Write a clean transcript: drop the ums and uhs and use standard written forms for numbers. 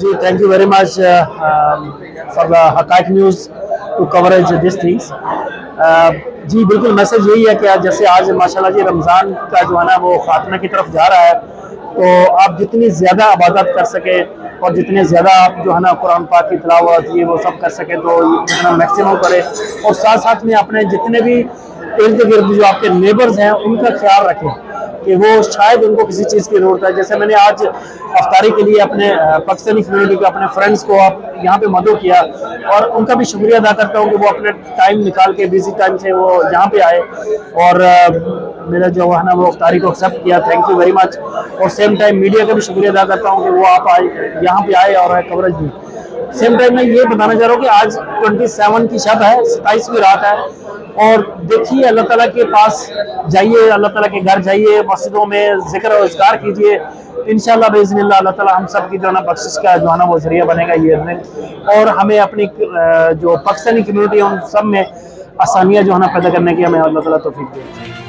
Ji, thank you very much for the Haqaiq news to coverage this things. जी बिल्कुल, message यही है कि आज जैसे आज माशाल्लाह जी रमज़ान का जो है ना वो खात्मे की तरफ जा रहा है, तो आप जितनी ज़्यादा इबादत कर सकें और जितने ज़्यादा आप जो है ना कुरान पाक की तिलावत ये वो सब कर सकें तो जितना मैक्सिमम करें, और साथ साथ में अपने जितने भी इर्द गिर्द जो आपके नेबर्स हैं उनका ख्याल रखें कि वो शायद उनको किसी चीज़ की ज़रूरत है। जैसे मैंने आज अफ्तारी के लिए अपने पाकिस्तानी कम्युनिटी के अपने फ्रेंड्स को आप यहाँ पे मदद किया, और उनका भी शुक्रिया अदा करता हूँ कि वो अपने टाइम निकाल के बिजी टाइम से वो यहाँ पे आए और मेरा जो है ना वो अफ्तारी को एक्सेप्ट किया। Thank you very much. और सेम टाइम मीडिया का भी शुक्रिया अदा करता हूँ कि वो आप आए यहाँ पे आए और कवरेज दी। सेम टाइम मैं ये बताना चाह रहा हूँ कि आज 27 की शब है, 27वीं रात है, और देखिए अल्लाह ताला के पास जाइए, अल्लाह ताला के घर जाइए, मस्जिदों में जिक्र और इज़्कार कीजिए। इंशाल्लाह बिइज़्निल्लाह अल्लाह ताला हम सब की जो है ना बख्शिश का जो है ना वो जरिया बनेगा ये दिन, और हमें अपनी जो पाकिस्तानी कम्युनिटी है उन सब में आसानियाँ जो है ना पैदा करने की हमें अल्लाह ताला तौफीक दे।